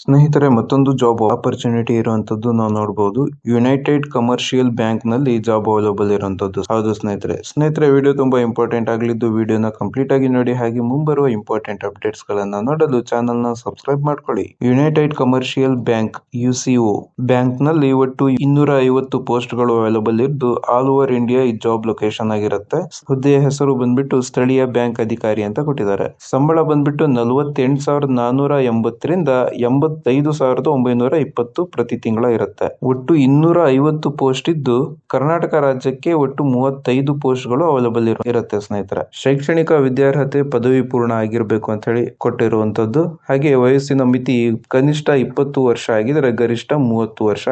ಸ್ನೇಹಿತರೆ, ಮತ್ತೊಂದು job opportunity ಇರುವಂತದ್ದು ನಾವು ನೋಡಬಹುದು. ಯುನೈಟೆಡ್ ಕಮರ್ಷಿಯಲ್ ಬ್ಯಾಂಕ್ ನಲ್ಲಿ ಜಾಬ್ ಅವೈಲೇಬಲ್ ಇರುವಂತದ್ದು. ಹೌದು ಸ್ನೇಹಿತರೆ ವಿಡಿಯೋ ತುಂಬಾ ಇಂಪಾರ್ಟೆಂಟ್ ಆಗಲಿದ್ದು ವಿಡಿಯೋನ ಕಂಪ್ಲೀಟ್ ಆಗಿ ನೋಡಿ. ಹಾಗೆ ಮುಂಬರುವ ಇಂಪಾರ್ಟೆಂಟ್ ಅಪ್ಡೇಟ್ಸ್ ಗಳನ್ನ ನೋಡಲು ಚಾನೆಲ್ ನ ಸಬ್ಸ್ಕ್ರೈಬ್ ಮಾಡ್ಕೊಳ್ಳಿ. ಯುನೈಟೆಡ್ ಕಮರ್ಷಿಯಲ್ ಬ್ಯಾಂಕ್ (ಯುಸಿಒ) ಬ್ಯಾಂಕ್ ನಲ್ಲಿ ಒಟ್ಟು 250 ಪೋಸ್ಟ್ ಗಳು ಅವೈಲೇಬಲ್ ಇದ್ದು ಆಲ್ ಓವರ್ ಇಂಡಿಯಾ ಈ ಜಾಬ್ ಲೊಕೇಶನ್ ಆಗಿರುತ್ತೆ. ಹುದ್ದೆಯ ಹೆಸರು ಬಂದ್ಬಿಟ್ಟು ಸ್ಥಳೀಯ ಬ್ಯಾಂಕ್ ಅಧಿಕಾರಿ ಅಂತ ಕೊಟ್ಟಿದ್ದಾರೆ. ಸಂಬಳ ಬಂದ್ಬಿಟ್ಟು 48,480 ರಿಂದ 85,920 ಪ್ರತಿ ತಿಂಗಳ ಇರುತ್ತೆ. ಒಟ್ಟು 250 ಪೋಸ್ಟ್ ಇದ್ದು ಕರ್ನಾಟಕ ರಾಜ್ಯಕ್ಕೆ ಒಟ್ಟು 35 ಪೋಸ್ಟ್ ಗಳು ಅವೈಲೇಬಲ್ ಇರುತ್ತೆ. ಸ್ನೇಹಿತರೆ, ಶೈಕ್ಷಣಿಕ ವಿದ್ಯಾರ್ಹತೆ ಪದವಿ ಪೂರ್ಣ ಆಗಿರ್ಬೇಕು ಅಂತ ಹೇಳಿ ಕೊಟ್ಟಿರುವಂತದ್ದು. ಹಾಗೆ ವಯಸ್ಸಿನ ಮಿತಿ ಕನಿಷ್ಠ 20 ವರ್ಷ ಆಗಿದ್ರೆ ಗರಿಷ್ಠ 30 ವರ್ಷ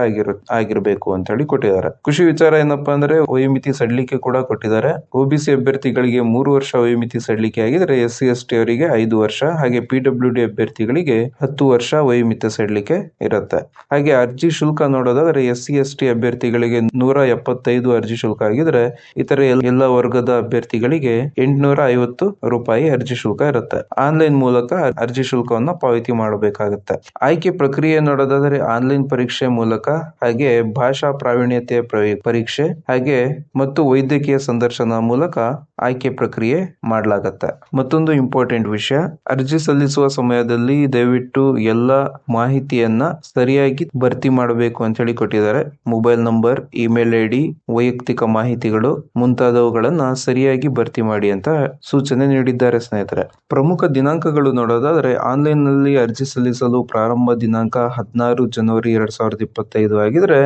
ಆಗಿರ್ಬೇಕು ಅಂತ ಹೇಳಿ ಕೊಟ್ಟಿದ್ದಾರೆ. ಖುಷಿ ವಿಚಾರ ಏನಪ್ಪಾ ಅಂದ್ರೆ ವಯೋಮಿತಿ ಸಡಿಲಿಕೆ ಕೂಡ ಕೊಟ್ಟಿದ್ದಾರೆ. ಒಬಿಸಿ ಅಭ್ಯರ್ಥಿಗಳಿಗೆ 3 ವರ್ಷ ವಯೋಮಿತಿ ಸಡಿಲಿಕೆ ಆಗಿದ್ರೆ SC/ST ಅವರಿಗೆ 5 ವರ್ಷ, ಹಾಗೆ PWD ಅಭ್ಯರ್ಥಿಗಳಿಗೆ 10 ವರ್ಷ ವಯೋಮಿತಿ ಸಡಿಲಿಕೆ ಇರುತ್ತೆ. ಹಾಗೆ ಅರ್ಜಿ ಶುಲ್ಕ ನೋಡೋದಾದ್ರೆ SC/ST ಅಭ್ಯರ್ಥಿಗಳಿಗೆ 175 ಅರ್ಜಿ ಶುಲ್ಕ ಆಗಿದ್ರೆ ಇತರ ಎಲ್ಲ ವರ್ಗದ ಅಭ್ಯರ್ಥಿಗಳಿಗೆ 850 ರೂಪಾಯಿ ಅರ್ಜಿ ಶುಲ್ಕ ಇರುತ್ತೆ. ಆನ್ಲೈನ್ ಮೂಲಕ ಅರ್ಜಿ ಶುಲ್ಕವನ್ನ ಪಾವತಿ ಮಾಡಬೇಕಾಗುತ್ತೆ. ಆಯ್ಕೆ ಪ್ರಕ್ರಿಯೆ ನೋಡೋದಾದ್ರೆ ಆನ್ಲೈನ್ ಪರೀಕ್ಷೆ ಮೂಲಕ, ಹಾಗೆ ಭಾಷಾ ಪ್ರಾವೀಣ್ಯತೆಯ ಪರೀಕ್ಷೆ, ಹಾಗೆ ಮತ್ತು ವೈದ್ಯಕೀಯ ಸಂದರ್ಶನ ಮೂಲಕ ಆಯ್ಕೆ ಪ್ರಕ್ರಿಯೆ ಮಾಡಲಾಗುತ್ತೆ. ಮತ್ತೊಂದು ಇಂಪಾರ್ಟೆಂಟ್ ವಿಷಯ, ಅರ್ಜಿ ಸಲ್ಲಿಸುವ ಸಮಯದಲ್ಲಿ ದಯವಿಟ್ಟು ಎಲ್ಲ ಮಾಹಿತಿಯನ್ನ ಸರಿಯಾಗಿ ಭರ್ತಿ ಮಾಡಬೇಕು ಅಂತ ಹೇಳಿ ಕೊಟ್ಟಿದ್ದಾರೆ. ಮೊಬೈಲ್ ನಂಬರ್, ಇಮೇಲ್ ID, ವೈಯಕ್ತಿಕ ಮಾಹಿತಿಗಳು ಮುಂತಾದವುಗಳನ್ನ ಸರಿಯಾಗಿ ಭರ್ತಿ ಮಾಡಿ ಅಂತ ಸೂಚನೆ ನೀಡಿದ್ದಾರೆ. ಸ್ನೇಹಿತರೆ, ಪ್ರಮುಖ ದಿನಾಂಕಗಳು ನೋಡೋದಾದ್ರೆ ಆನ್ಲೈನ್ ನಲ್ಲಿ ಅರ್ಜಿ ಸಲ್ಲಿಸಲು ಪ್ರಾರಂಭ ದಿನಾಂಕ 16 ಜನವರಿ 2025 ಆಗಿದ್ರೆ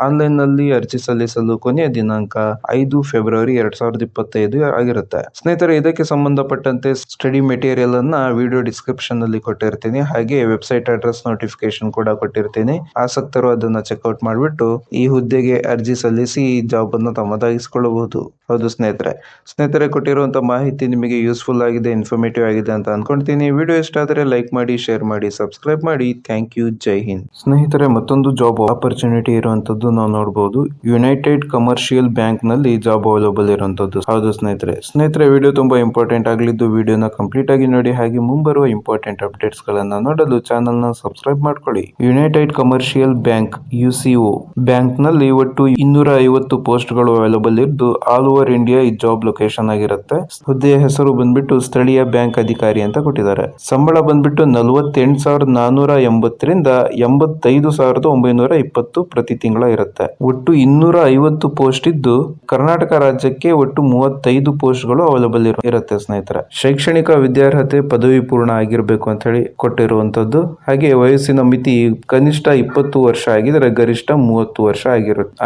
ಆನ್ಲೈನ್ ನಲ್ಲಿ ಅರ್ಜಿ ಸಲ್ಲಿಸಲು ಕೊನೆಯ ದಿನಾಂಕ 5 ಫೆಬ್ರವರಿ 2025 ಆಗಿರುತ್ತೆ. ಸ್ನೇಹಿತರೆ, ಇದಕ್ಕೆ ಸಂಬಂಧಪಟ್ಟಂತೆ ಸ್ಟಡಿ ಮೆಟೀರಿಯಲ್ ಅನ್ನ ವಿಡಿಯೋ ಡಿಸ್ಕ್ರಿಪ್ಷನ್ ನಲ್ಲಿ ಕೊಟ್ಟಿರ್ತೀನಿ. ಹಾಗೆ ವೆಬ್ಸೈಟ್ ಅಡ್ರೆಸ್ ನೋಟಿಫಿಕೇಶನ್ ಕೂಡ ಕೊಟ್ಟಿರ್ತೀನಿ. ಆಸಕ್ತರು ಅದನ್ನ ಚೆಕ್ಔಟ್ ಮಾಡಿಬಿಟ್ಟು ಈ ಹುದ್ದೆಗೆ ಅರ್ಜಿ ಸಲ್ಲಿಸಿ ಈ ಜಾಬ್ ಅನ್ನು ತಮ್ಮದಾಗಿಸಿಕೊಳ್ಳಬಹುದು. ಹೌದು ಸ್ನೇಹಿತರೆ, ಕೊಟ್ಟಿರುವಂತಹ ಮಾಹಿತಿ ನಿಮಗೆ ಯೂಸ್ಫುಲ್ ಆಗಿದೆ, ಇನ್ಫಾರ್ಮೇಟಿವ್ ಆಗಿದೆ ಅಂತ ಅನ್ಕೊಂತೀನಿ. ವಿಡಿಯೋ ಇಷ್ಟ ಆದರೆ ಲೈಕ್ ಮಾಡಿ, ಶೇರ್ ಮಾಡಿ, ಸಬ್ಸ್ಕ್ರೈಬ್ ಮಾಡಿ. Thank you. ಜೈ ಹಿಂದ್. ಸ್ನೇಹಿತರೆ, ಮತ್ತೊಂದು ಜಾಬ್ ಆಪರ್ಚುನಿಟಿ ಇರುವಂತದ್ದು ನಾವು ನೋಡಬಹುದು. ಯುನೈಟೆಡ್ ಕಮರ್ಷಿಯಲ್ ಬ್ಯಾಂಕ್ ನಲ್ಲಿ ಜಾಬ್ ಅವೈಲೇಬಲ್ ಇರುವಂತದ್ದು. ಹೌದು ಸ್ನೇಹಿತರೆ ವಿಡಿಯೋ ತುಂಬಾ ಇಂಪಾರ್ಟೆಂಟ್ ಆಗಲಿದ್ದು ವಿಡಿಯೋನ ಕಂಪ್ಲೀಟ್ ಆಗಿ ನೋಡಿ. ಹಾಗೆ ಮುಂಬರುವ ಇಂಪಾರ್ಟೆಂಟ್ ಅಪ್ಡೇಟ್ಸ್ ಗಳನ್ನ ನೋಡಲು ಚಾನೆಲ್ ನ ಸಬ್ಸ್ಕ್ರೈಬ್ ಮಾಡ್ಕೊಳ್ಳಿ. ಯುನೈಟೆಡ್ ಕಮರ್ಷಿಯಲ್ ಬ್ಯಾಂಕ್ (ಯುಸಿಒ) ಬ್ಯಾಂಕ್ ನಲ್ಲಿ ಒಟ್ಟು 250 ಪೋಸ್ಟ್ ಗಳು ಅವೈಲೇಬಲ್ ಇದ್ದು ಆಲ್ ಓವರ್ ಇಂಡಿಯಾ ಈ ಜಾಬ್ ಲೊಕೇಶನ್ ಆಗಿರುತ್ತೆ. ಹುದ್ದೆಯ ಹೆಸರು ಬಂದ್ಬಿಟ್ಟು ಸ್ಥಳೀಯ ಬ್ಯಾಂಕ್ ಅಧಿಕಾರಿ ಅಂತ ಕೊಟ್ಟಿದ್ದಾರೆ. ಸಂಬಳ ಬಂದ್ಬಿಟ್ಟು 48,480 ರಿಂದ 85,920 ಪ್ರತಿ ತಿಂಗಳ ಇರುತ್ತೆ. ಒಟ್ಟು 250 ಪೋಸ್ಟ್ ಇದ್ದು ಕರ್ನಾಟಕ ರಾಜ್ಯಕ್ಕೆ ಒಟ್ಟು 35 ಪೋಸ್ಟ್ ಗಳು ಅವೈಲೇಬಲ್ ಇರುತ್ತೆ. ಸ್ನೇಹಿತರೆ, ಶೈಕ್ಷಣಿಕ ವಿದ್ಯಾರ್ಹತೆ ಪದವಿ ಪೂರ್ಣ ಆಗಿರ್ಬೇಕು ಅಂತ ಹೇಳಿ ಕೊಟ್ಟಿರುವಂತದ್ದು. ಹಾಗೆ ವಯಸ್ಸಿನ ಮಿತಿ ಕನಿಷ್ಠ 20 ವರ್ಷ ಆಗಿದ್ರೆ ಗರಿಷ್ಠ 30 ವರ್ಷ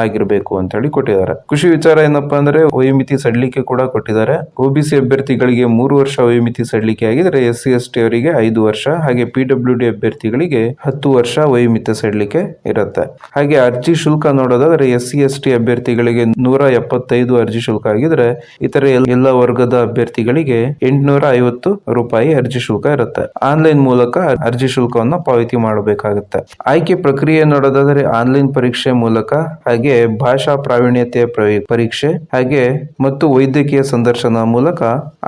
ಆಗಿರ್ಬೇಕು ಅಂತ ಹೇಳಿ ಕೊಟ್ಟಿದ್ದಾರೆ. ಖುಷಿ ವಿಚಾರ ಏನಪ್ಪಾ ಅಂದ್ರೆ ವಯೋಮಿತಿ ಸಡಿಲಿಕೆ ಕೂಡ ಕೊಟ್ಟಿದ್ದಾರೆ. ಒಬಿಸಿ ಅಭ್ಯರ್ಥಿಗಳಿಗೆ 3 ವರ್ಷ ವಯೋಮಿತಿ ಸಡಿಲಿಕೆ ಆಗಿದ್ರೆ SC/ST ಅವರಿಗೆ 5 ವರ್ಷ, ಹಾಗೆ PWD ಅಭ್ಯರ್ಥಿಗಳಿಗೆ 10 ವರ್ಷ ವಯೋಮಿತಿ ಸಡಿಲಿಕೆ ಇರುತ್ತೆ. ಹಾಗೆ ಅರ್ಜಿ ಶುಲ್ಕ ನೋಡೋದಾದ್ರೆ SC/ST ಅಭ್ಯರ್ಥಿಗಳಿಗೆ 175 ಅರ್ಜಿ ಶುಲ್ಕ ಆಗಿದ್ರೆ ಇತರ ಎಲ್ಲ ವರ್ಗದ ಅಭ್ಯರ್ಥಿಗಳಿಗೆ 850 ರೂಪಾಯಿ ಅರ್ಜಿ ಶುಲ್ಕ ಇರುತ್ತೆ. ಆನ್ಲೈನ್ ಮೂಲಕ ಅರ್ಜಿ ಶುಲ್ಕವನ್ನ ಪಾವತಿ ಮಾಡಬೇಕಾಗುತ್ತೆ. ಆಯ್ಕೆ ಪ್ರಕ್ರಿಯೆ ನೋಡೋದಾದ್ರೆ ಆನ್ಲೈನ್ ಪರೀಕ್ಷೆ ಮೂಲಕ, ಹಾಗೆ ಭಾಷಾ ಪ್ರಾವೀಣ್ಯತೆಯ ಪರೀಕ್ಷೆ, ಹಾಗೆ ಮತ್ತು ವೈದ್ಯಕೀಯ ಸಂದರ್ಶನ ಮೂಲಕ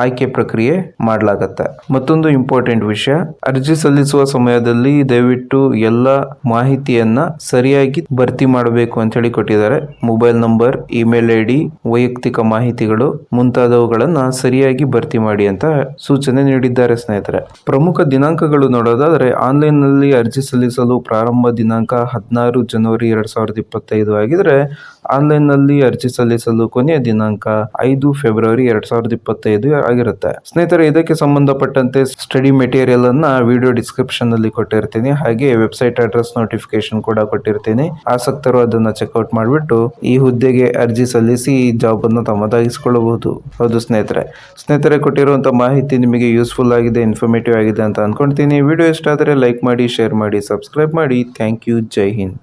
ಆಯ್ಕೆ ಪ್ರಕ್ರಿಯೆ ಮಾಡಲಾಗುತ್ತೆ. ಮತ್ತೊಂದು ಇಂಪಾರ್ಟೆಂಟ್ ವಿಷಯ, ಅರ್ಜಿ ಸಲ್ಲಿಸುವ ಸಮಯದಲ್ಲಿ ದಯವಿಟ್ಟು ಎಲ್ಲ ಮಾಹಿತಿಯನ್ನ ಸರಿಯಾಗಿ ಭರ್ತಿ ಮಾಡಬೇಕು ಅಂತ ಹೇಳಿ ಕೊಟ್ಟಿದ್ದಾರೆ. ಮೊಬೈಲ್ ನಂಬರ್, ಇಮೇಲ್ ID, ವೈಯಕ್ತಿಕ ಮಾಹಿತಿಗಳು ಮುಂತಾದವುಗಳನ್ನ ಸರಿಯಾಗಿ ಭರ್ತಿ ಮಾಡಿ ಅಂತ ಸೂಚನೆ ನೀಡಿದ್ದಾರೆ. ಸ್ನೇಹಿತರೆ, ಪ್ರಮುಖ ದಿನಾಂಕಗಳು ನೋಡೋದಾದ್ರೆ ಆನ್ಲೈನ್ ನಲ್ಲಿ ಅರ್ಜಿ ಸಲ್ಲಿಸಲು ಪ್ರಾರಂಭ ದಿನಾಂಕ 16 ಜನವರಿ 2025 ಆಗಿದ್ರೆ ಆನ್ಲೈನ್ ನಲ್ಲಿ ಅರ್ಜಿ ಸಲ್ಲಿಸಲು ಕೊನೆಯ ದಿನಾಂಕ 5 ಫೆಬ್ರವರಿ 2025 ಆಗಿರುತ್ತೆ. ಸ್ನೇಹಿತರೆ, ಇದಕ್ಕೆ ಸಂಬಂಧಪಟ್ಟಂತೆ ಸ್ಟಡಿ ಮೆಟೀರಿಯಲ್ ಅನ್ನ ವಿಡಿಯೋ ಡಿಸ್ಕ್ರಿಪ್ಷನ್ ನಲ್ಲಿ ಕೊಟ್ಟಿರ್ತೀನಿ. ಹಾಗೆ ವೆಬ್ಸೈಟ್ ಅಡ್ರೆಸ್ ನೋಟಿಫಿಕೇಶನ್ ಕೂಡ ಕೊಟ್ಟಿರ್ತೀನಿ. ಆಸಕ್ತರು ಅದನ್ನ ಚೆಕ್ಔಟ್ ಮಾಡಿಬಿಟ್ಟು ಈ ಹುದ್ದೆಗೆ ಅರ್ಜಿ ಸಲ್ಲಿಸಿ ಈ ಜಾಬ್ ಅನ್ನು ತಮ್ಮದಾಗಿಸಿಕೊಳ್ಳಬಹುದು. ಹೌದು ಸ್ನೇಹಿತರೆ, ಕೊಟ್ಟಿರುವಂತಹ ಮಾಹಿತಿ ನಿಮಗೆ ಯೂಸ್ಫುಲ್ ಆಗಿದೆ, ಇನ್ಫಾರ್ಮೇಟಿವ್ ಆಗಿದೆ ಅಂತ ಅನ್ಕೊಂತೀನಿ. ವಿಡಿಯೋ ಇಷ್ಟ ಆದರೆ ಲೈಕ್ ಮಾಡಿ, ಶೇರ್ ಮಾಡಿ, ಸಬ್ಸ್ಕ್ರೈಬ್ ಮಾಡಿ. Thank you. ಜೈ ಹಿಂದ್.